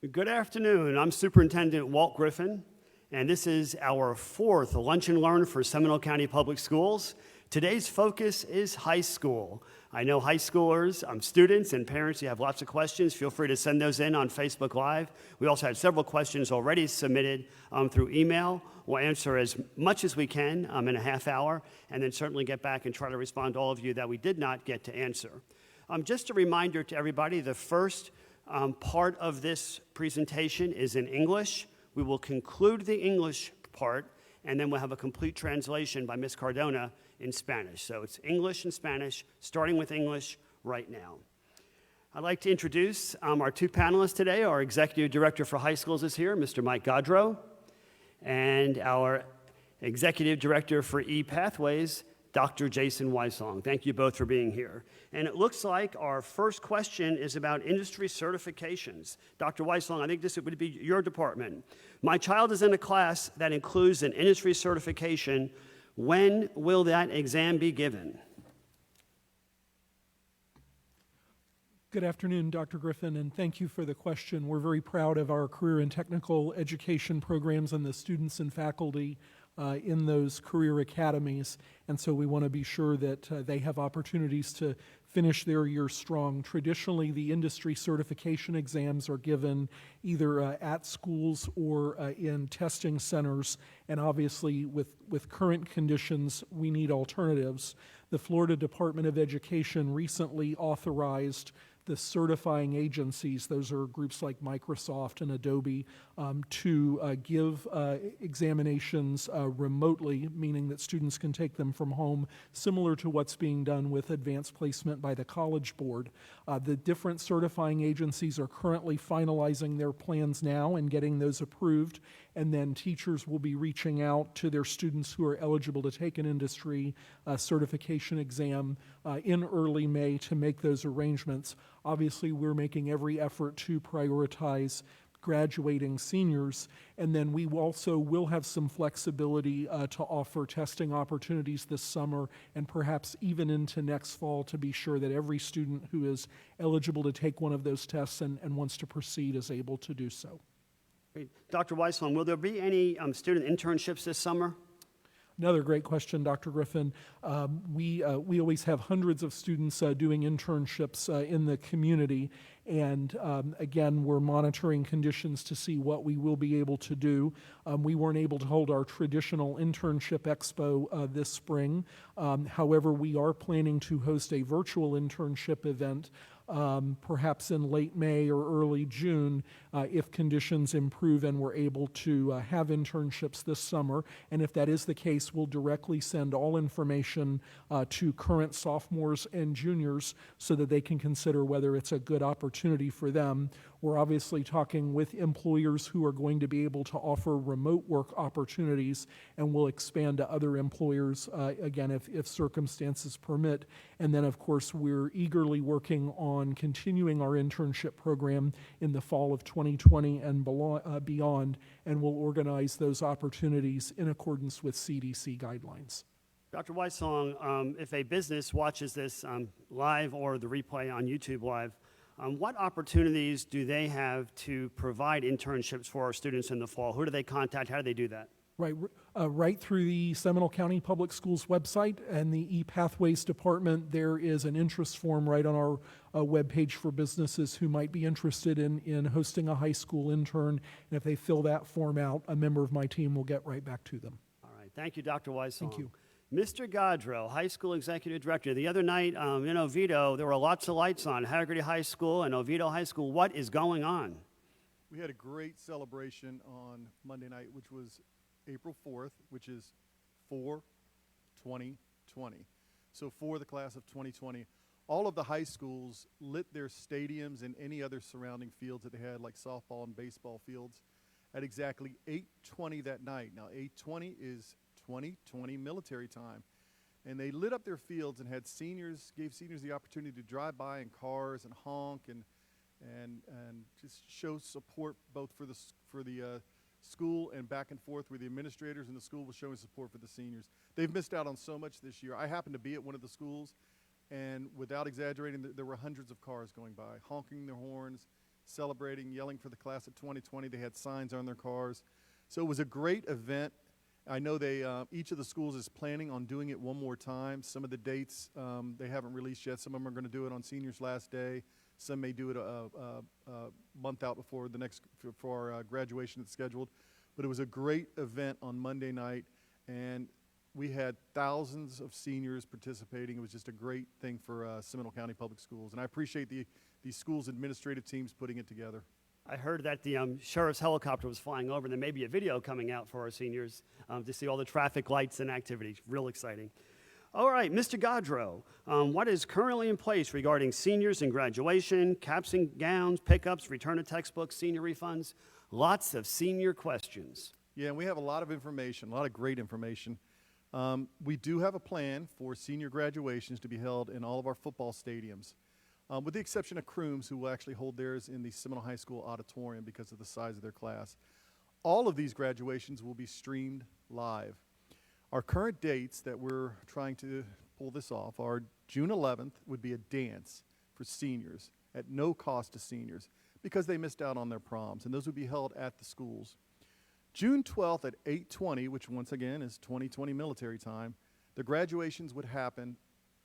Good afternoon. I'm Superintendent Walt Griffin, and this is our fourth Lunch and Learn for Seminole County Public Schools. Today's focus is high school. I know high schoolers, students, and parents, you have lots of questions. Feel free to send those in on Facebook Live. We also had several questions already submitted through email. We'll answer as much as we can in a half hour, and then certainly get back and try to respond to all of you that we did not get to answer. Just a reminder to everybody, the first part of this presentation is in English. We will conclude the English part, and then we'll have a complete translation by Ms. Cardona in Spanish. So it's English and Spanish, starting with English right now. I'd like to introduce our two panelists today. Our Executive Director for High Schools is here, Mr. Mike Gaudreau, and our Executive Director for E-Pathways, Dr. Jason Weissong. Thank you both for being here. And it looks like our first question is about industry certifications. Dr. Weissong, I think this would be your department. My child is in a class that includes an industry certification. When will that exam be given? Good afternoon, Dr. Griffin, and thank you for the question. We're very proud of our career and technical education programs and the students and faculty in those career academies, and so we want to be sure that they have opportunities to finish their year strong. Traditionally, the industry certification exams are given either at schools or in testing centers, and obviously with current conditions, we need alternatives. The Florida Department of Education recently authorized the certifying agencies, those are groups like Microsoft and Adobe, to give examinations remotely, meaning that students can take them from home, similar to what's being done with advanced placement by the College Board. The different certifying agencies are currently finalizing their plans now and getting those approved, and then teachers will be reaching out to their students who are eligible to take an industry certification exam in early May to make those arrangements. Obviously, we're making every effort to prioritize graduating seniors, and then we also will have some flexibility to offer testing opportunities this summer and perhaps even into next fall to be sure that every student who is eligible to take one of those tests and wants to proceed is able to do so. Great. Dr. Weissong, will there be any student internships this summer? Another great question, Dr. Griffin. We always have hundreds of students doing internships in the community, and again, we're monitoring conditions to see what we will be able to do. We weren't able to hold our traditional internship expo this spring. However, we are planning to host a virtual internship event perhaps in late May or early June if conditions improve and we're able to have internships this summer. And if that is the case, we'll directly send all information to current sophomores and juniors so that they can consider whether it's a good opportunity for them. We're obviously talking with employers who are going to be able to offer remote work opportunities, and we'll expand to other employers, again, if circumstances permit. And then, of course, we're eagerly working on continuing our internship program in the fall of 2020 and beyond, and we'll organize those opportunities in accordance with CDC guidelines. Dr. Weissong, if a business watches this live or the replay on YouTube Live, what opportunities do they have to provide internships for our students in the fall? Who do they contact? How do they do that? Right through the Seminole County Public Schools website and the E-Pathways Department, there is an interest form right on our webpage for businesses who might be interested in hosting a high school intern. And if they fill that form out, a member of my team will get right back to them. All right. Thank you, Dr. Weissong. Thank you. Mr. Gaudreau, High School Executive Director. The other night in Oviedo, there were lots of lights on. Haggerty High School and Oviedo High School. What is going on? We had a great celebration on Monday night, which was April 4th, which is 4/20/20. So for the class of 2020, all of the high schools lit their stadiums and any other surrounding fields that they had, like softball and baseball fields, at exactly 8:20 that night. Now, 8:20 is 2020 military time. And they lit up their fields and gave seniors the opportunity to drive by in cars and honk and just show support both for the school and back and forth, where the administrators in the school was showing support for the seniors. They've missed out on so much this year. I happened to be at one of the schools, and without exaggerating, there were hundreds of cars going by, honking their horns, celebrating, yelling for the class of 2020. They had signs on their cars. So it was a great event. I know each of the schools is planning on doing it one more time. Some of the dates they haven't released yet. Some of them are going to do it on seniors' last day. Some may do it a month out before our graduation that's scheduled. But it was a great event on Monday night, and we had thousands of seniors participating. It was just a great thing for Seminole County Public Schools, and I appreciate the schools' administrative teams putting it together. I heard that the sheriff's helicopter was flying over, and there may be a video coming out for our seniors to see all the traffic lights and activities. Real exciting. All right, Mr. Gaudreau, what is currently in place regarding seniors and graduation, caps and gowns, pickups, return of textbooks, senior refunds? Lots of senior questions. Yeah, and we have a lot of information, a lot of great information. We do have a plan for senior graduations to be held in all of our football stadiums, with the exception of Crooms, who will actually hold theirs in the Seminole High School auditorium because of the size of their class. All of these graduations will be streamed live. Our current dates that we're trying to pull this off are June 11th would be a dance for seniors at no cost to seniors because they missed out on their proms, and those would be held at the schools. June 12th at 8:20, which once again is 2020 military time, the graduations would happen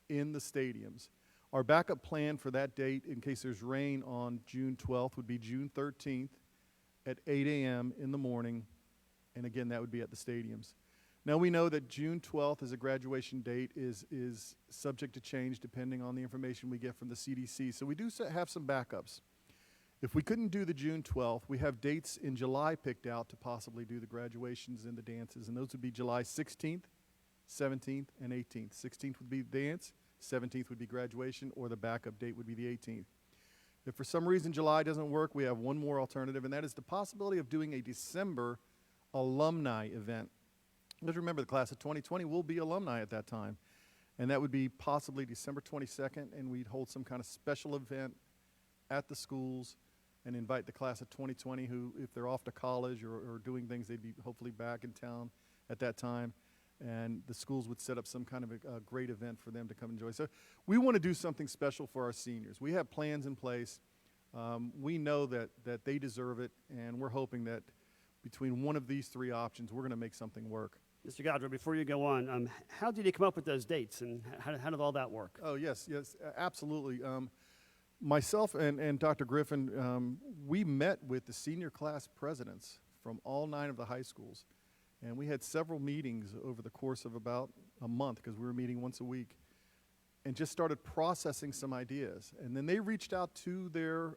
in the stadiums. Our backup plan for that date, in case there's rain on June 12th, would be June 13th at 8 a.m. in the morning, and again, that would be at the stadiums. Now, we know that June 12th as a graduation date is subject to change depending on the information we get from the CDC, so we do have some backups. If we couldn't do the June 12th, we have dates in July picked out to possibly do the graduations and the dances, and those would be July 16th, 17th, and 18th. 16th would be dance, 17th would be graduation, or the backup date would be the 18th. If for some reason July doesn't work, we have one more alternative, and that is the possibility of doing a December alumni event. Let's remember the class of 2020 will be alumni at that time, and that would be possibly December 22nd, and we'd hold some kind of special event at the schools and invite the class of 2020 who, if they're off to college or doing things, they'd be hopefully back in town at that time. And the schools would set up some kind of a great event for them to come enjoy. So we want to do something special for our seniors. We have plans in place. We know that they deserve it, and we're hoping that between one of these three options, we're going to make something work. Mr. Gaudreau, before you go on, how did you come up with those dates, and how did all that work? Oh, yes, absolutely. Myself and Dr. Griffin, we met with the senior class presidents from all 9 of the high schools, and we had several meetings over the course of about a month because we were meeting once a week, and just started processing some ideas. And then they reached out to their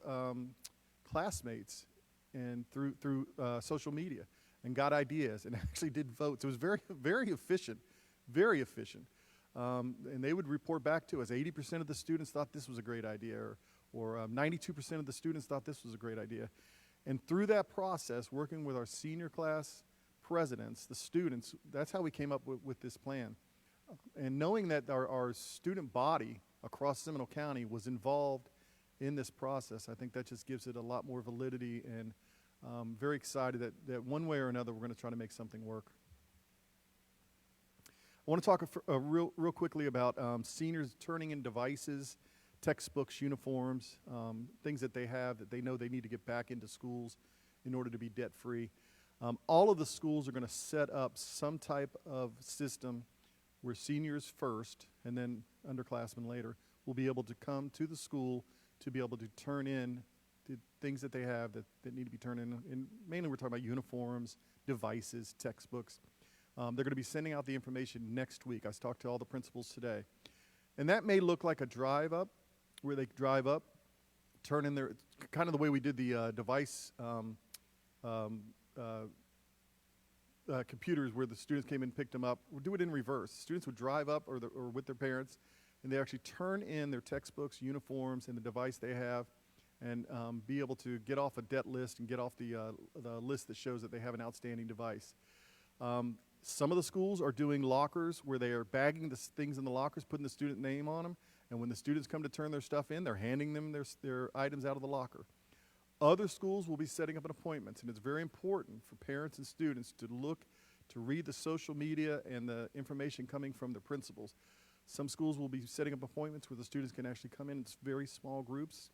classmates and through social media and got ideas and actually did votes. It was very, very efficient, very efficient. And they would report back to us. 80% of the students thought this was a great idea, or 92% of the students thought this was a great idea. And through that process, working with our senior class presidents, the students, that's how we came up with this plan. And knowing that our student body across Seminole County was involved in this process, I think that just gives it a lot more validity, and very excited that one way or another we're going to try to make something work. I want to talk real quickly about seniors turning in devices, textbooks, uniforms, things that they have that they know they need to get back into schools in order to be debt-free. All of the schools are going to set up some type of system where seniors first and then underclassmen later will be able to come to the school to be able to turn in the things that they have that need to be turned in. And mainly we're talking about uniforms, devices, textbooks. They're going to be sending out the information next week. I talked to all the principals today. And that may look like a drive up, where they drive up, turn in their, kind of the way we did the device computers where the students came in and picked them up. We'll do it in reverse. Students would drive up or with their parents, and they actually turn in their textbooks, uniforms, and the device they have, and be able to get off a debt list and get off the list that shows that they have an outstanding device. Some of the schools are doing lockers where they are bagging the things in the lockers, putting the student name on them, and when the students come to turn their stuff in, they're handing them their items out of the locker. Other schools will be setting up an appointment, and it's very important for parents and students to read the social media and the information coming from the principals. Some schools will be setting up appointments where the students can actually come in very small groups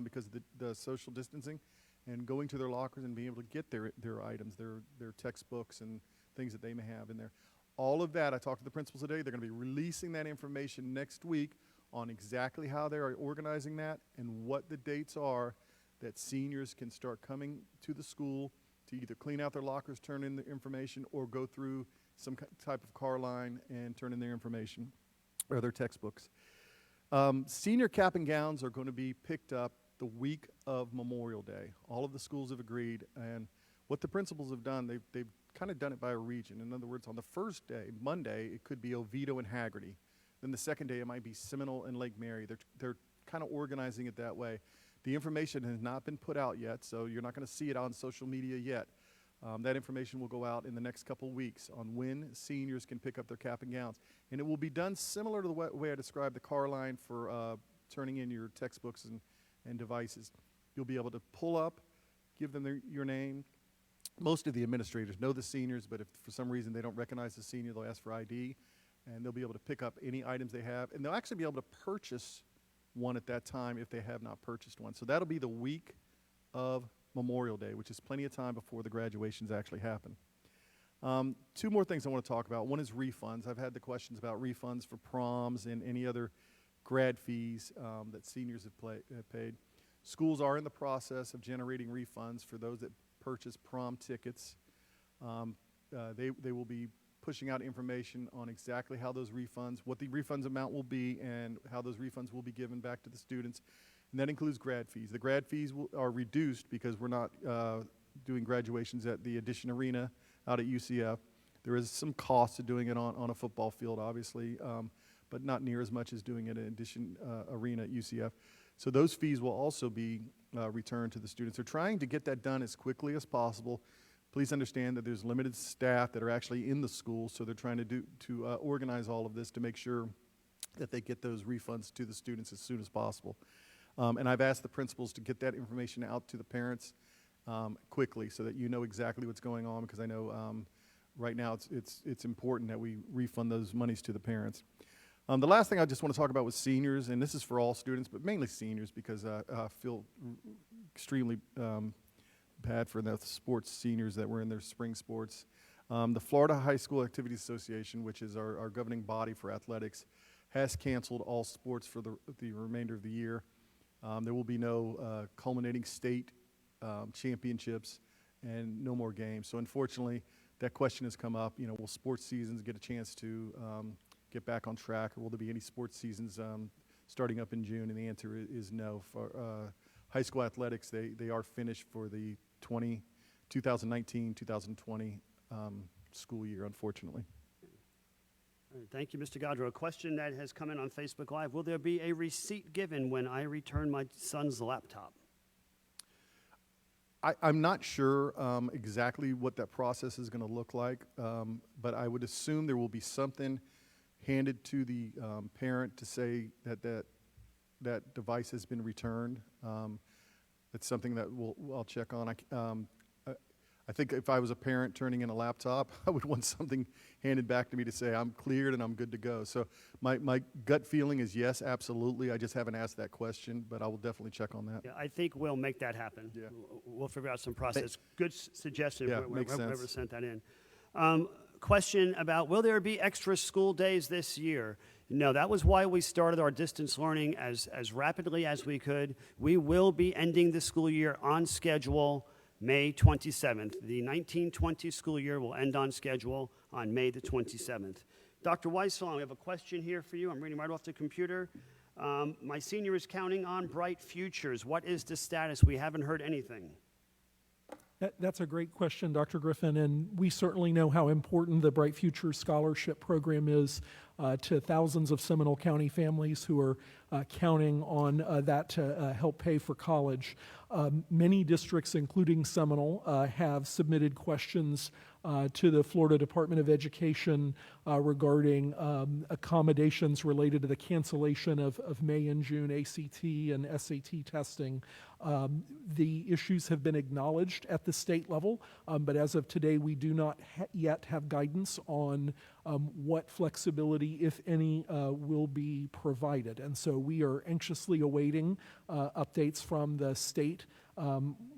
because of the social distancing, and going to their lockers and being able to get their items, their textbooks and things that they may have in there. All of that, I talked to the principals today, they're going to be releasing that information next week on exactly how they are organizing that and what the dates are that seniors can start coming to the school to either clean out their lockers, turn in the information, or go through some type of car line and turn in their information or their textbooks. Senior cap and gowns are going to be picked up the week of Memorial Day. All of the schools have agreed, and what the principals have done, they've kind of done it by a region. In other words, on the first day, Monday, it could be Oviedo and Haggerty. Then the second day, it might be Seminole and Lake Mary. They're kind of organizing it that way. The information has not been put out yet, so you're not going to see it on social media yet. That information will go out in the next couple weeks on when seniors can pick up their cap and gowns. And it will be done similar to the way I described the car line for turning in your textbooks and devices. You'll be able to pull up, give them your name. Most of the administrators know the seniors, but if for some reason they don't recognize the senior, they'll ask for ID, and they'll be able to pick up any items they have. And they'll actually be able to purchase one at that time if they have not purchased one. So that'll be the week of Memorial Day, which is plenty of time before the graduations actually happen. Two more things I want to talk about. One is refunds. I've had the questions about refunds for proms and any other grad fees that seniors have paid. Schools are in the process of generating refunds for those that purchase prom tickets. They will be pushing out information on exactly how those refunds, what the refunds amount will be, and how those refunds will be given back to the students. And that includes grad fees. The grad fees are reduced because we're not doing graduations at the Edition Arena out at UCF. There is some cost to doing it on a football field, obviously, but not near as much as doing it at Edition Arena at UCF. So those fees will also be returned to the students. They're trying to get that done as quickly as possible. Please understand that there's limited staff that are actually in the school, so they're trying to organize all of this to make sure that they get those refunds to the students as soon as possible. And I've asked the principals to get that information out to the parents quickly so that you know exactly what's going on, because I know right now it's important that we refund those monies to the parents. The last thing I just want to talk about was seniors, and this is for all students, but mainly seniors, because I feel extremely bad for the sports seniors that were in their spring sports. The Florida High School Activities Association, which is our governing body for athletics, has canceled all sports for the remainder of the year. There will be no culminating state championships and no more games. So unfortunately, that question has come up. You know, will sports seasons get a chance to get back on track, or will there be any sports seasons starting up in June? And the answer is no. For high school athletics, they are finished for the 2019-2020 school year, unfortunately. All right, thank you, Mr. Godreau. A question that has come in on Facebook Live. Will there be a receipt given when I return my son's laptop? I'm not sure exactly what that process is going to look like, but I would assume there will be something handed to the parent to say that device has been returned. That's something that I'll check on. I think if I was a parent turning in a laptop, I would want something handed back to me to say I'm cleared and I'm good to go. So my gut feeling is yes, absolutely. I just haven't asked that question, but I will definitely check on that. Yeah, I think we'll make that happen. Yeah. We'll figure out some process. Good suggestion. Yeah, makes whoever sense. sent that in. Question about, will there be extra school days this year? No, that was why we started our distance learning as rapidly as we could. We will be ending the school year on schedule May 27th. The 1920 school year will end on schedule on May the 27th. Dr. Weissel, I have a question here for you. I'm reading right off the computer. My senior is counting on bright futures. What is the status? We haven't heard anything. That's a great question, Dr. Griffin, and we certainly know how important the Bright Futures Scholarship Program is to thousands of Seminole County families who are counting on that to help pay for college. Many districts, including Seminole, have submitted questions to the Florida Department of Education regarding accommodations related to the cancellation of May and June ACT and SAT testing. The issues have been acknowledged at the state level, but as of today, we do not yet have guidance on what flexibility, if any, will be provided. And so we are anxiously awaiting updates from the state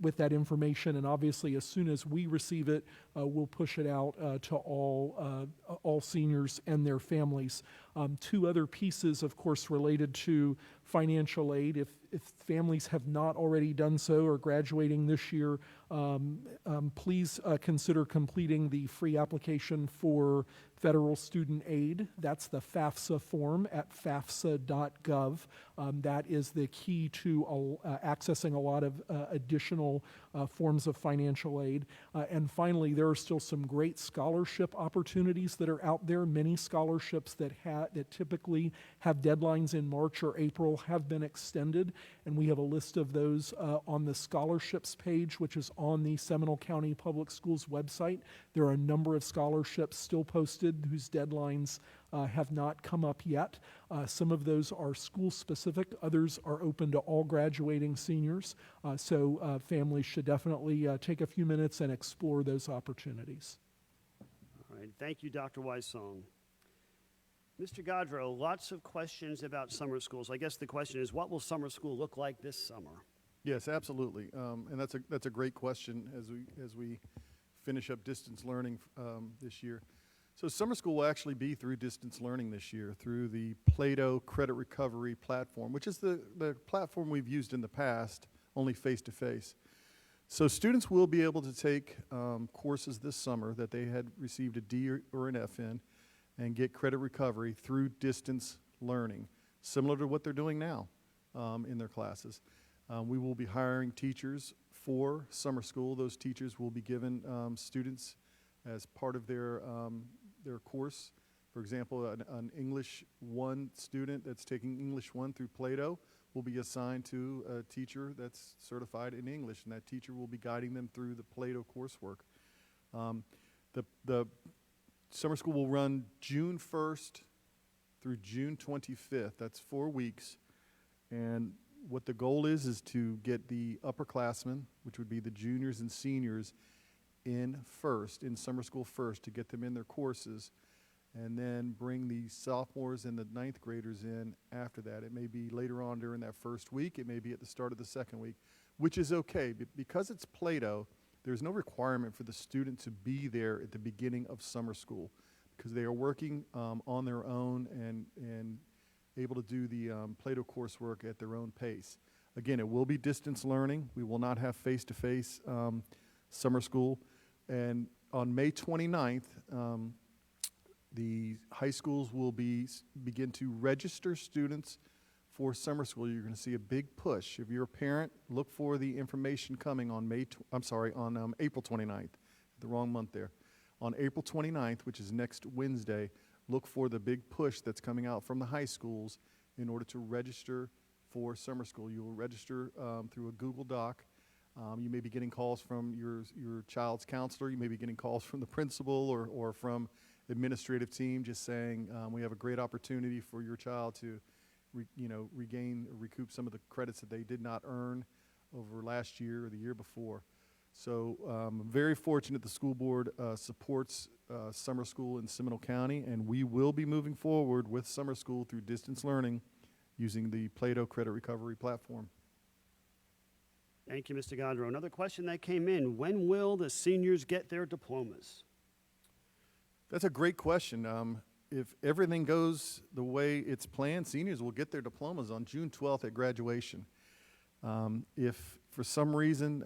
with that information, and obviously as soon as we receive it, we'll push it out to all seniors and their families. Two other pieces, of course, related to financial aid. If families have not already done so or graduating this year, please consider completing the free application for federal student aid. That's the FAFSA form at fafsa.gov. That is the key to accessing a lot of additional forms of financial aid. And finally, there are still some great scholarship opportunities that are out there. Many scholarships that typically have deadlines in March or April have been extended, and we have a list of those on the scholarships page, which is on the Seminole County Public Schools website. There are a number of scholarships still posted whose deadlines have not come up yet. Some of those are school-specific. Others are open to all graduating seniors. So families should definitely take a few minutes and explore those opportunities. All right, thank you, Dr. Weissong. Mr. Godrow, lots of questions about summer schools. I guess the question is, what will summer school look like this summer? Yes, absolutely, and that's a great question as we finish up distance learning this year. So summer school will actually be through distance learning this year through the Plato Credit Recovery Platform, which is the platform we've used in the past, only face-to-face. So students will be able to take courses this summer that they had received a D or an F in and get credit recovery through distance learning, similar to what they're doing now in their classes. We will be hiring teachers for summer school. Those teachers will be given students as part of their course. For example, an English 1 student that's taking English 1 through Plato will be assigned to a teacher that's certified in English, and that teacher will be guiding them through the Plato coursework. The summer school will run June 1st through June 25th. That's 4 weeks. And what the goal is to get the upperclassmen, which would be the juniors and seniors, in summer school first, to get them in their courses, and then bring the sophomores and the 9th graders in after that. It may be later on during that first week. It may be at the start of the second week, which is okay. Because it's Plato, there's no requirement for the student to be there at the beginning of summer school, because they are working on their own and able to do the Plato coursework at their own pace. Again, it will be distance learning. We will not have face-to-face summer school. And on May 29th, the high schools will begin to register students for summer school. You're going to see a big push. If you're a parent, look for the information coming on April 29th, the wrong month there. On April 29th, which is next Wednesday, look for the big push that's coming out from the high schools in order to register for summer school. You will register through a Google Doc. You may be getting calls from your child's counselor. You may be getting calls from the principal or from the administrative team just saying, we have a great opportunity for your child to recoup some of the credits that they did not earn over last year or the year before. So I'm very fortunate the school board supports summer school in Seminole County, and we will be moving forward with summer school through distance learning using the Plato Credit Recovery Platform. Thank you, Mr. Godrow. Another question that came in: when will the seniors get their diplomas? That's a great question. If everything goes the way it's planned, seniors will get their diplomas on June 12th at graduation. If for some reason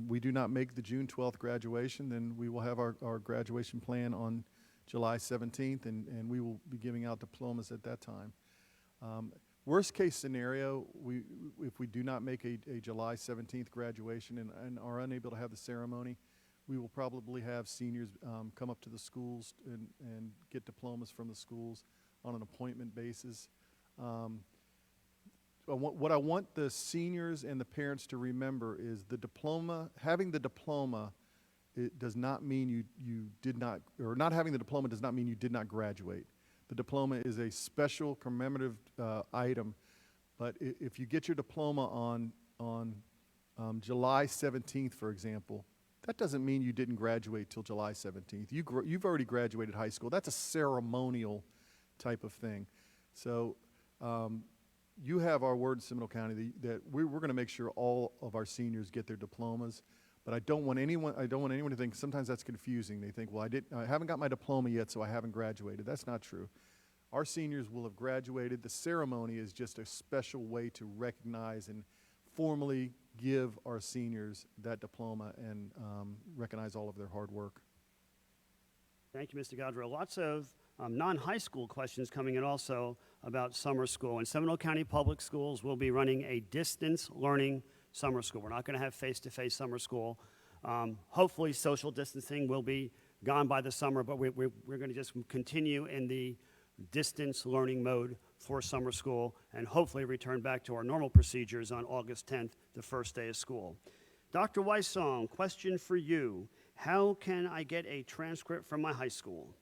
we do not make the June 12th graduation, then we will have our graduation plan on July 17th, and we will be giving out diplomas at that time. Worst case scenario, if we do not make a July 17th graduation and are unable to have the ceremony, we will probably have seniors come up to the schools and get diplomas from the schools on an appointment basis. What I want the seniors and the parents to remember is the diploma, having the diploma it does not mean you did not, or not having the diploma does not mean you did not graduate. The diploma is a special commemorative item, but if you get your diploma on July 17th, for example, that doesn't mean you didn't graduate till July 17th. You've already graduated high school. That's a ceremonial type of thing. So you have our word in Seminole County that we're going to make sure all of our seniors get their diplomas. But I don't want anyone to think, sometimes that's confusing. They think, well, I haven't got my diploma yet, so I haven't graduated. That's not true. Our seniors will have graduated. The ceremony is just a special way to recognize and formally give our seniors that diploma and recognize all of their hard work. Thank you, Mr. Godrow. Lots of non-high school questions coming in also about summer school. And Seminole County Public Schools will be running a distance learning summer school. We're not going to have face-to-face summer school. Hopefully social distancing will be gone by the summer, but we're going to just continue in the distance learning mode for summer school and hopefully return back to our normal procedures on August 10th, the first day of school. Dr. Weissong, question for you. How can I get a transcript from my high school?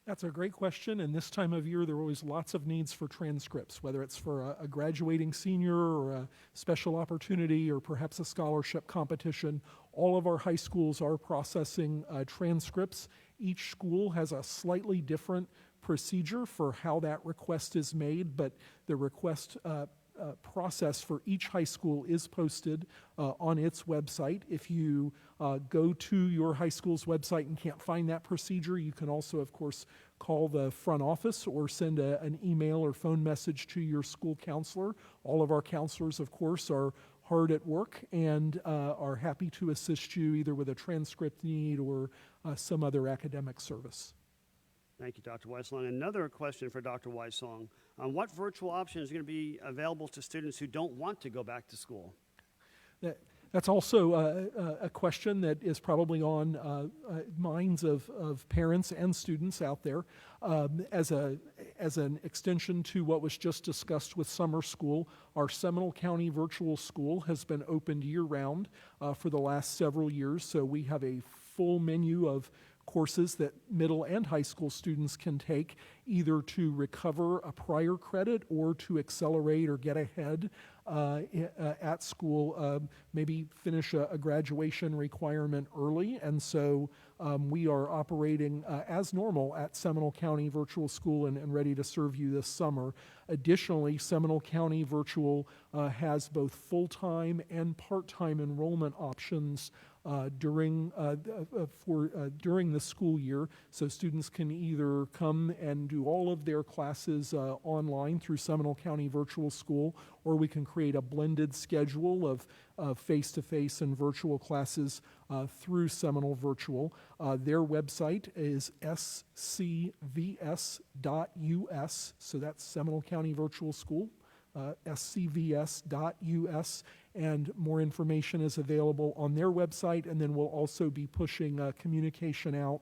That's a great question, and this time of year there are always lots of needs for transcripts, whether it's for a graduating senior or a special opportunity or perhaps a scholarship competition. All of our high schools are processing transcripts. Each school has a slightly different procedure for how that request is made, but the request process for each high school is posted on its website. If you go to your high school's website and can't find that procedure, you can also, of course, call the front office or send an email or phone message to your school counselor. All of our counselors, of course, are hard at work and are happy to assist you either with a transcript need or some other academic service. Thank you, Dr. Weissong. Another question for Dr. Weissong. What virtual options are going to be available to students who don't want to go back to school? That's also a question that is probably on minds of parents and students out there. As an extension to what was just discussed with summer school, our Seminole County Virtual School has been opened year-round for the last several years, so we have a full menu of courses that middle and high school students can take either to recover a prior credit or to accelerate or get ahead at school, maybe finish a graduation requirement early. And so we are operating as normal at Seminole County Virtual School and ready to serve you this summer. Additionally, Seminole County Virtual has both full-time and part-time enrollment options during the school year, so students can either come and do all of their classes online through Seminole County Virtual School, or we can create a blended schedule of face-to-face and virtual classes through Seminole Virtual. Their website is scvs.us, so that's Seminole County Virtual School. scvs.us, and more information is available on their website, and then we'll also be pushing communication out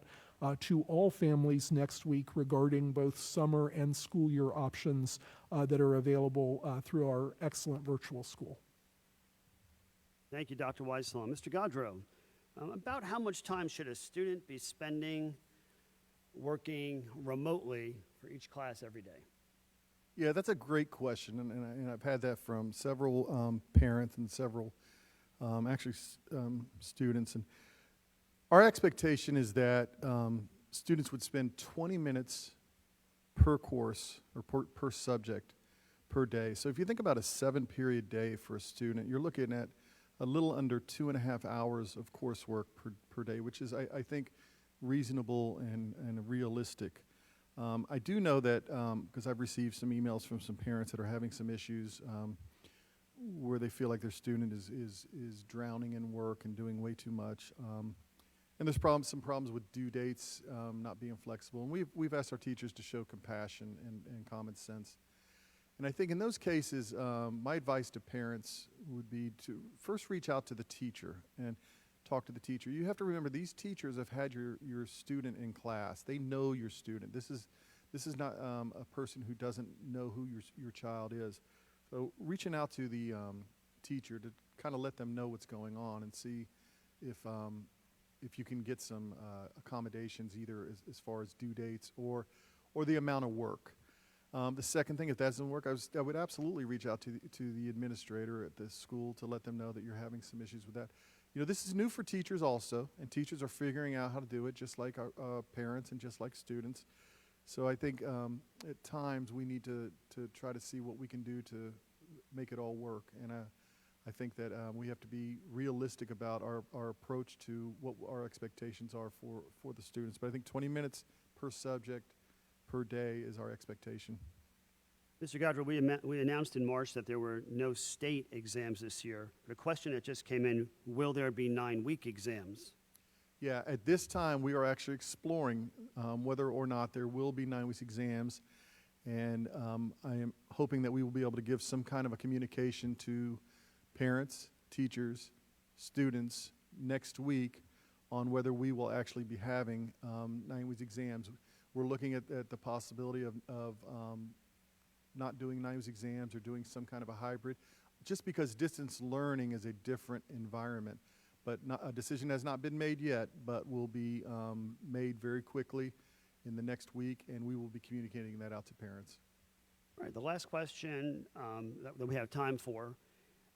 to all families next week regarding both summer and school year options that are available through our excellent virtual school. Thank you, Dr. Weissong. Mr. Godrow, about how much time should a student be spending working remotely for each class every day? Yeah, that's a great question, and I've had that from several parents and several students. And our expectation is that students would spend 20 minutes per course or per subject per day. So if you think about a 7-period day for a student, you're looking at a little under 2.5 hours of coursework per day, which is, I think, reasonable and realistic. I do know that, because I've received some emails from some parents that are having some issues where they feel like their student is drowning in work and doing way too much. And there's some problems with due dates not being flexible. And we've asked our teachers to show compassion and common sense. And I think in those cases, my advice to parents would be to first reach out to the teacher and talk to the teacher. You have to remember, these teachers have had your student in class. They know your student. This is not a person who doesn't know who your child is. So reaching out to the teacher to kind of let them know what's going on and see if if you can get some accommodations, either as far as due dates or the amount of work. The second thing, if that doesn't work, I would absolutely reach out to the administrator at the school to let them know that you're having some issues with that. You know, this is new for teachers also, and teachers are figuring out how to do it, just like our parents and just like students. So I think at times we need to try to see what we can do to make it all work. And I think that we have to be realistic about our approach to what our expectations are for the students. But I think 20 minutes per subject per day is our expectation. Mr. Godfrey, we announced in March that there were no state exams this year. The question that just came in, will there be 9-week exams? Yeah, at this time we are actually exploring whether or not there will be 9 weeks exams, and I am hoping that we will be able to give some kind of a communication to parents, teachers, students next week on whether we will actually be having 9 weeks exams. We're looking at the possibility of not doing 9 weeks exams or doing some kind of a hybrid, just because distance learning is a different environment. But a decision has not been made yet, but will be made very quickly in the next week, and we will be communicating that out to parents. All right, the last question that we have time for,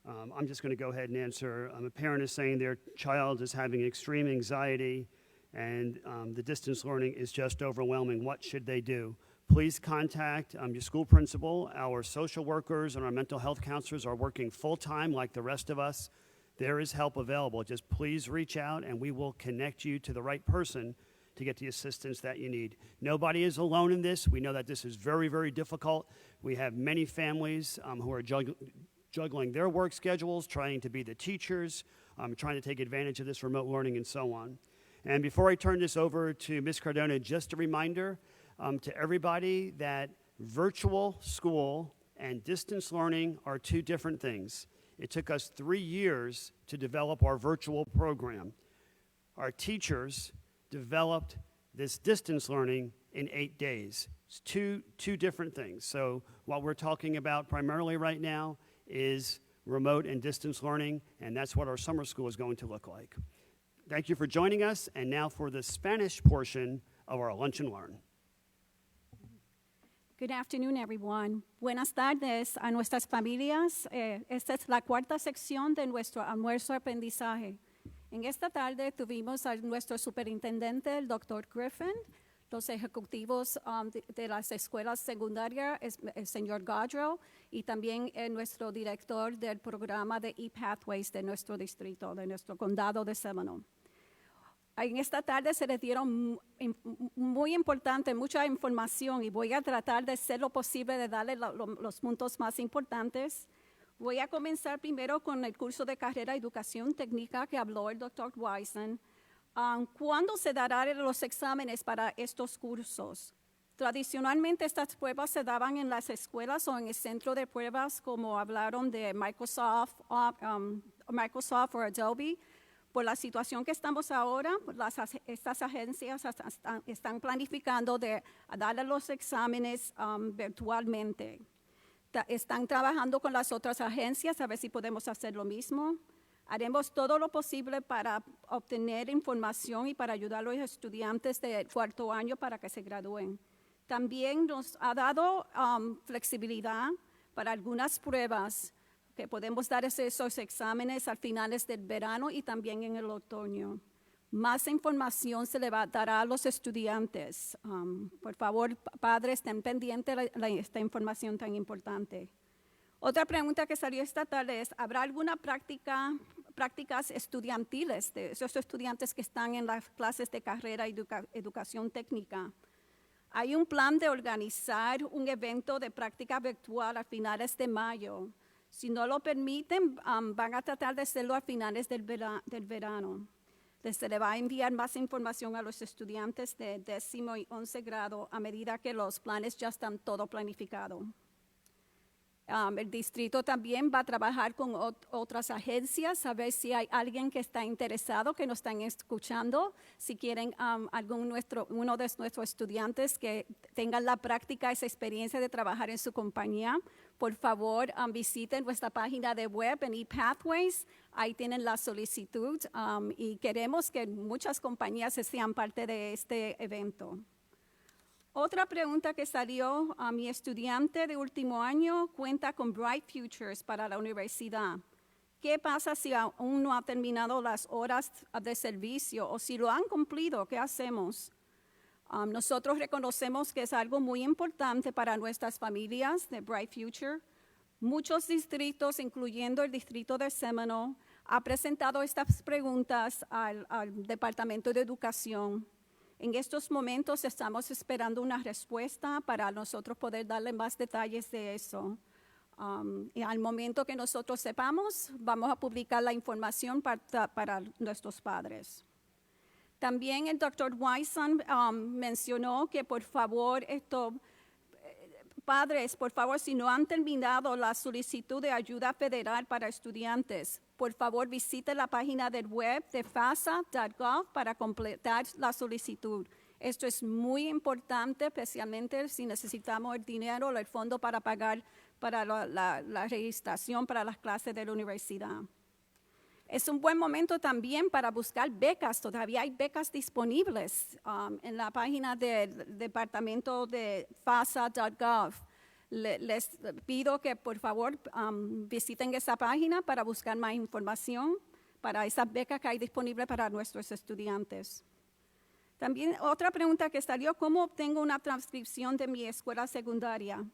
I'm just going to go ahead and answer. A parent is saying their child is having extreme anxiety, and the distance learning is just overwhelming. What should they do? Please contact your school principal. Our social workers and our mental health counselors are working full-time like the rest of us. There is help available. Just please reach out, and we will connect you to the right person to get the assistance that you need. Nobody is alone in this. We know that this is very, very difficult. We have many families who are juggling their work schedules, trying to be the teachers, trying to take advantage of this remote learning and so on. And before I turn this over to Ms. Cardona, just a reminder to everybody that virtual school and distance learning are two different things. It took us 3 years to develop our virtual program. Our teachers developed this distance learning in 8 days. It's two different things. So what we're talking about primarily right now is remote and distance learning, and that's what our summer school is going to look like. Thank you for joining us, and now for the Spanish portion of our Lunch and Learn. Good afternoon, everyone. Buenas tardes a nuestras familias. Esta es la cuarta sección de nuestro almuerzo de aprendizaje. En esta tarde tuvimos a nuestro superintendente, el Dr. Griffin, los ejecutivos de las escuelas secundarias, el señor Gaudreau, y también nuestro director del programa de ePathways de nuestro distrito, de nuestro condado de Seminole. En esta tarde se les dieron muy importante, mucha información, y voy a tratar de hacer lo posible de darle los puntos más importantes. Voy a comenzar primero con el curso de carrera de educación técnica que habló el Dr. Wisen. ¿Cuándo se darán los exámenes para estos cursos? Tradicionalmente estas pruebas se daban en las escuelas o en el centro de pruebas, como hablaron de Microsoft o Adobe. Por la situación que estamos ahora, estas agencias están planificando de darle los exámenes virtualmente. Están trabajando con las otras agencias a ver si podemos hacer lo mismo. Haremos todo lo posible para obtener información y para ayudar a los estudiantes de cuarto año para que se gradúen. También nos ha dado flexibilidad para algunas pruebas que podemos dar esos exámenes al finales del verano y también en el otoño. Más información se le dará a los estudiantes. Por favor, padres, estén pendientes de esta información tan importante. Otra pregunta que salió esta tarde es, ¿habrá alguna prácticas estudiantiles de esos estudiantes que están en las clases de carrera y educación técnica? Hay un plan de organizar un evento de práctica virtual a finales de mayo. Si no lo permiten, van a tratar de hacerlo a finales del verano. Se le va a enviar más información a los estudiantes de 10º y 11 grado a medida que los planes ya están todo planificado. El distrito también va a trabajar con otras agencias, a ver si hay alguien que está interesado, que nos están escuchando. Si quieren uno de nuestros estudiantes que tengan la práctica, esa experiencia de trabajar en su compañía, por favor visiten nuestra página de web en ePathways. Ahí tienen la solicitud y queremos que muchas compañías sean parte de este evento. Otra pregunta que salió a mi estudiante de último año cuenta con Bright Futures para la universidad. ¿Qué pasa si aún no ha terminado las horas de servicio o si lo han cumplido? ¿Qué hacemos? Nosotros reconocemos que es algo muy importante para nuestras familias de Bright Future. Muchos distritos, incluyendo el distrito de Seminole, han presentado estas preguntas al Departamento de Educación. En estos momentos estamos esperando una respuesta para nosotros poder darle más detalles de eso. Y al momento que nosotros sepamos, vamos a publicar la información para nuestros padres. También el Dr. Wyson mencionó que por favor, padres, por favor, si no han terminado la solicitud de ayuda federal para estudiantes, por favor visite la página del web de fasa.gov para completar la solicitud. Esto es muy importante, especialmente si necesitamos el dinero o el fondo para pagar para la registración para las clases de la universidad. Es un buen momento también para buscar becas. Todavía hay becas disponibles en la página del departamento de fasa.gov. Les pido que por favor visiten esa página para buscar más información para esas becas que hay disponibles para nuestros estudiantes. También otra pregunta que salió, ¿cómo obtengo una transcripción de mi escuela secundaria?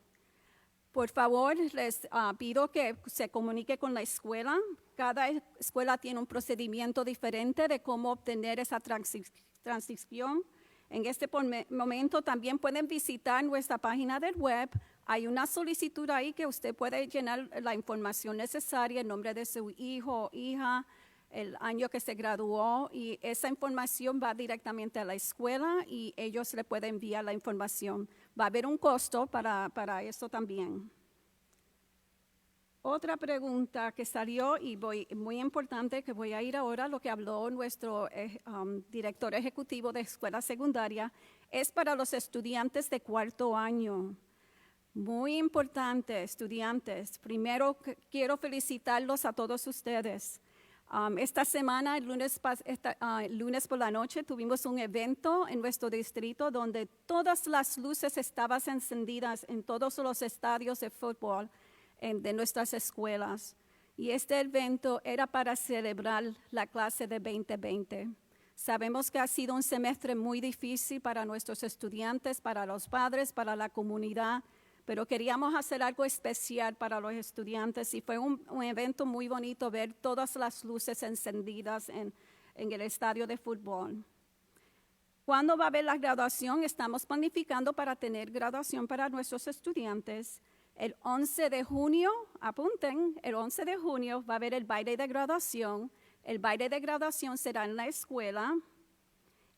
Por favor, les pido que se comunique con la escuela. Cada escuela tiene un procedimiento diferente de cómo obtener esa transcripción. En este momento también pueden visitar nuestra página del web. Hay una solicitud ahí que usted puede llenar la información necesaria, el nombre de su hijo o hija, el año que se graduó, y esa información va directamente a la escuela y ellos le pueden enviar la información. Va a haber un costo para eso también. Otra pregunta que salió, y muy importante, que voy a ir ahora, lo que habló nuestro director ejecutivo de escuela secundaria, es para los estudiantes de cuarto año. Muy importante, estudiantes. Primero, quiero felicitarlos a todos ustedes. Esta semana, el lunes por la noche, tuvimos un evento en nuestro distrito donde todas las luces estaban encendidas en todos los estadios de fútbol de nuestras escuelas. Y este evento era para celebrar la clase de 2020. Sabemos que ha sido un semestre muy difícil para nuestros estudiantes, para los padres, para la comunidad, pero queríamos hacer algo especial para los estudiantes y fue un evento muy bonito ver todas las luces encendidas en el estadio de fútbol. ¿Cuándo va a haber la graduación? Estamos planificando para tener graduación para nuestros estudiantes. El 11 de junio, apunten, el 11 de junio va a haber el baile de graduación. El baile de graduación será en la escuela.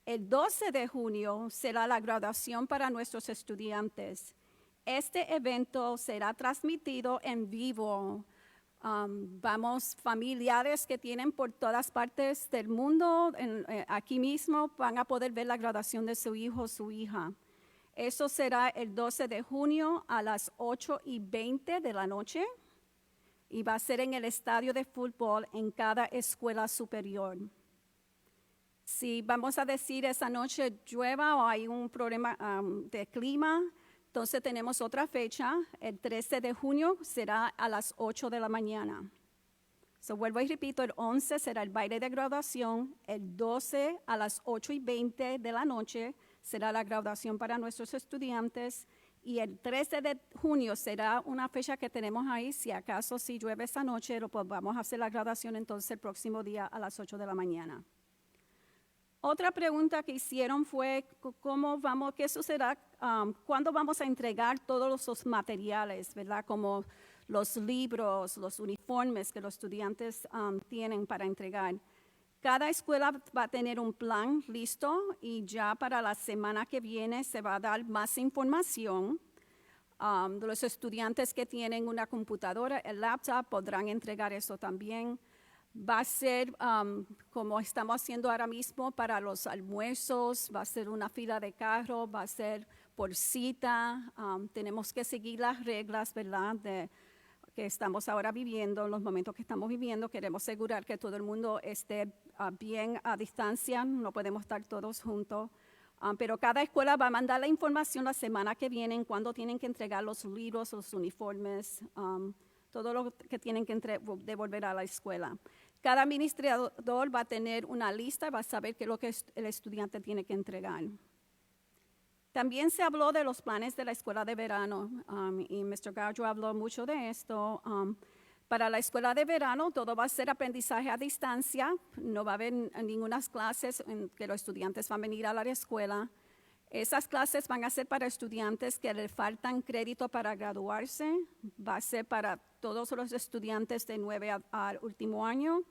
El 12 de junio será la graduación para nuestros estudiantes. Este evento será transmitido en vivo. Familiares que tienen por todas partes del mundo, aquí mismo, van a poder ver la graduación de su hijo o su hija. Eso será el 12 de junio a las 8:20 de la noche y va a ser en el estadio de fútbol en cada escuela superior. Si vamos a decir esa noche llueva o hay un problema de clima, entonces tenemos otra fecha, el 13 de junio será a las 8 de la mañana. Vuelvo y repito, el 11 será el baile de graduación, el 12 a las 8:20 de la noche será la graduación para nuestros estudiantes y el 13 de junio será una fecha que tenemos ahí, si acaso si llueve esa noche, pues vamos a hacer la graduación entonces el próximo día a las 8 de la mañana. Otra pregunta que hicieron fue, ¿qué sucederá? ¿Cuándo vamos a entregar todos los materiales, verdad? Como los libros, los uniformes que los estudiantes tienen para entregar. Cada escuela va a tener un plan listo y ya para la semana que viene se va a dar más información. Los estudiantes que tienen una computadora, el laptop, podrán entregar eso también. Va a ser como estamos haciendo ahora mismo para los almuerzos, va a ser una fila de carro, va a ser por cita. Tenemos que seguir las reglas, ¿verdad?, que estamos ahora viviendo, los momentos que estamos viviendo. Queremos asegurar que todo el mundo esté bien a distancia, no podemos estar todos juntos. Pero cada escuela va a mandar la información la semana que viene, cuando tienen que entregar los libros, los uniformes, todo lo que tienen que devolver a la escuela. Cada administrador va a tener una lista, va a saber qué es lo que el estudiante tiene que entregar. También se habló de los planes de la escuela de verano, y Mr. Gaudreau habló mucho de esto. Para la escuela de verano, todo va a ser aprendizaje a distancia. No va a haber ninguna clases en que los estudiantes van a venir a la escuela. Esas clases van a ser para estudiantes que les faltan crédito para graduarse. Va a ser para todos los estudiantes de 9 al último año.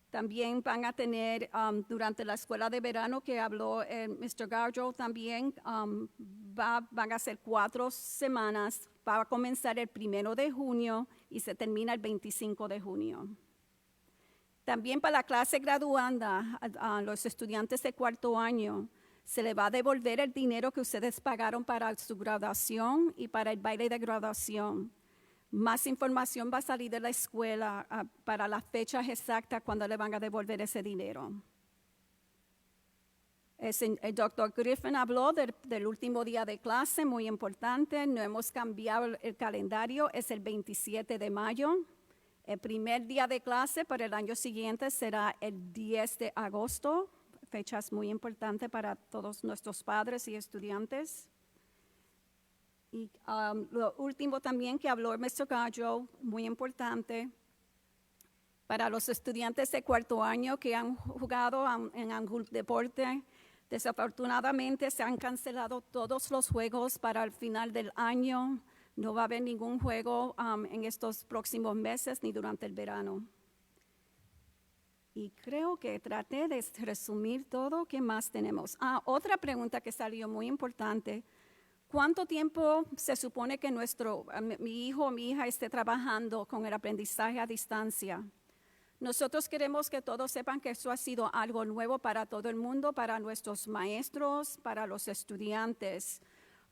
También van a tener, durante la escuela de verano que habló Mr. Gaudreau también, van a ser 4 semanas. Va a comenzar el 1 de junio y se termina el 25 de junio. También para la clase graduanda, a los estudiantes de 4º año, se les va a devolver el dinero que ustedes pagaron para su graduación y para el baile de graduación. Más información va a salir de la escuela para las fechas exactas cuando le van a devolver ese dinero. El doctor Griffin habló del último día de clase, muy importante. No hemos cambiado el calendario, es el 27 de mayo. El primer día de clase para el año siguiente será el 10 de agosto. Fechas muy importantes para todos nuestros padres y estudiantes. Y lo último también que habló Mr. Gaudreau, muy importante, para los estudiantes de 4º año que han jugado en algún deporte. Desafortunadamente se han cancelado todos los juegos para el final del año. No va a haber ningún juego en estos próximos meses ni durante el verano. Y creo que traté de resumir todo. ¿Qué más tenemos? Otra pregunta que salió muy importante. ¿Cuánto tiempo se supone que mi hijo o mi hija esté trabajando con el aprendizaje a distancia? Nosotros queremos que todos sepan que eso ha sido algo nuevo para todo el mundo, para nuestros maestros, para los estudiantes.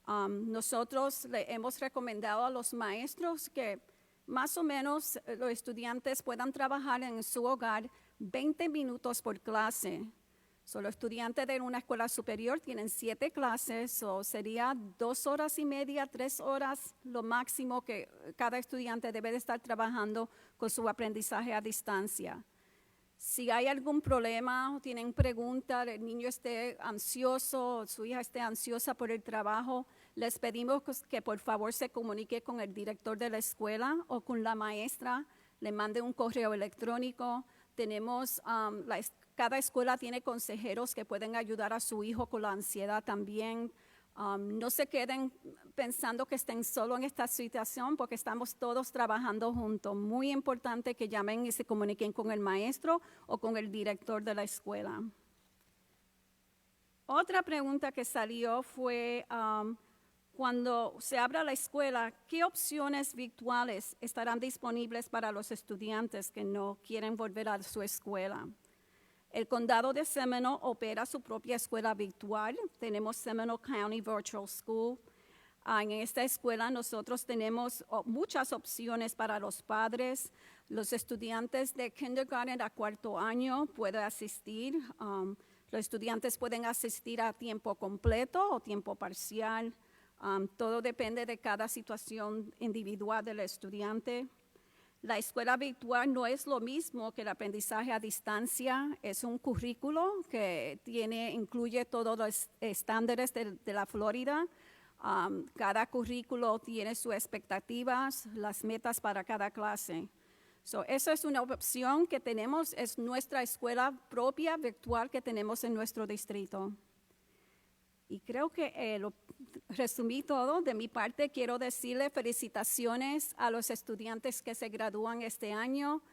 Nosotros le hemos recomendado a los maestros que más o menos los estudiantes puedan trabajar en su hogar 20 minutos por clase. Los estudiantes de una escuela superior tienen 7 clases, sería 2 horas y media, 3 horas, lo máximo que cada estudiante debe de estar trabajando con su aprendizaje a distancia. Si hay algún problema o tienen preguntas, el niño esté ansioso, su hija esté ansiosa por el trabajo, les pedimos que por favor se comunique con el director de la escuela o con la maestra, le mande un correo electrónico. Tenemos cada escuela tiene consejeros que pueden ayudar a su hijo con la ansiedad también. No se queden pensando que estén solo en esta situación porque estamos todos trabajando juntos. Muy importante que llamen y se comuniquen con el maestro o con el director de la escuela. Otra pregunta que salió fue cuando se abra la escuela, ¿qué opciones virtuales estarán disponibles para los estudiantes que no quieren volver a su escuela? El condado de Seminole opera su propia escuela virtual. Tenemos Seminole County Virtual School. En esta escuela nosotros tenemos muchas opciones para los padres. Los estudiantes de kindergarten a 4º año pueden asistir. Los estudiantes pueden asistir a tiempo completo o tiempo parcial. Todo depende de cada situación individual del estudiante. La escuela virtual no es lo mismo que el aprendizaje a distancia. Es un currículo que incluye todos los estándares de la Florida. Cada currículo tiene sus expectativas, las metas para cada clase. Esa es una opción que tenemos, es nuestra escuela propia virtual que tenemos en nuestro distrito. Y creo que lo resumí todo. De mi parte, quiero decirle felicitaciones a los estudiantes que se gradúan este año.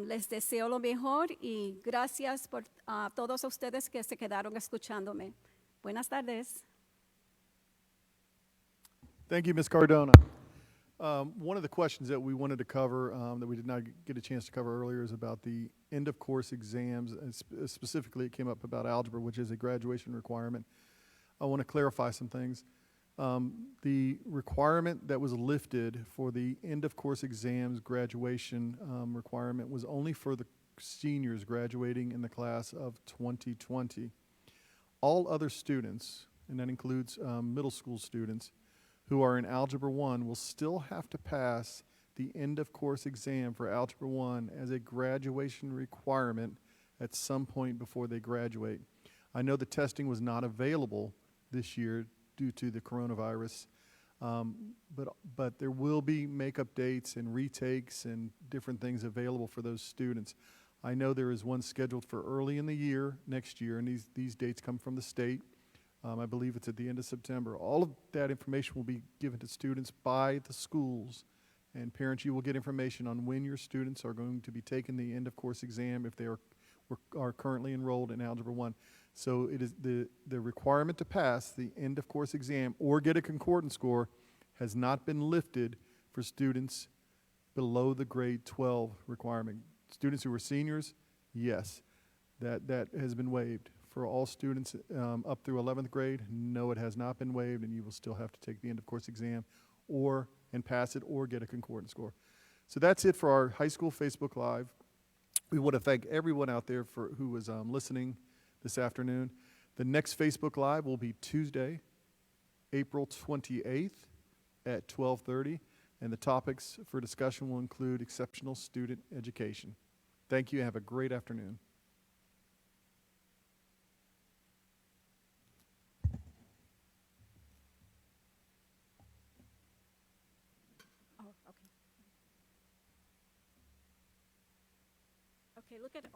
Les deseo lo mejor y gracias a todos ustedes que se quedaron escuchándome. Buenas tardes. Thank you, Ms. Cardona. One of the questions that we wanted to cover that we did not get a chance to cover earlier is about the end-of-course exams, and specifically it came up about algebra, which is a graduation requirement. I want to clarify some things. The requirement that was lifted for the end-of-course exams graduation requirement was only for the seniors graduating in the class of 2020. All other students, and that includes middle school students, who are in Algebra 1 will still have to pass the end-of-course exam for Algebra 1 as a graduation requirement at some point before they graduate. I know the testing was not available this year due to the coronavirus, but there will be makeup dates and retakes and different things available for those students. I know there is one scheduled for early in the year, next year, and these dates come from the state. I believe it's at the end of September. All of that information will be given to students by the schools. And parents, you will get information on when your students are going to be taking the end-of-course exam if they are currently enrolled in Algebra 1. So it is the requirement to pass the end-of-course exam or get a concordance score has not been lifted for students below the grade 12 requirement. Students who are seniors, yes, that has been waived. For all students up through 11th grade, no, it has not been waived, and you will still have to take the end-of-course exam and pass it or get a concordance score. So that's it for our high school Facebook Live. We want to thank everyone out there who was listening this afternoon. The next Facebook Live will be Tuesday, April 28th at 12:30, and the topics for discussion will include exceptional student education. Thank you and have a great afternoon. Oh, okay. Okay, look at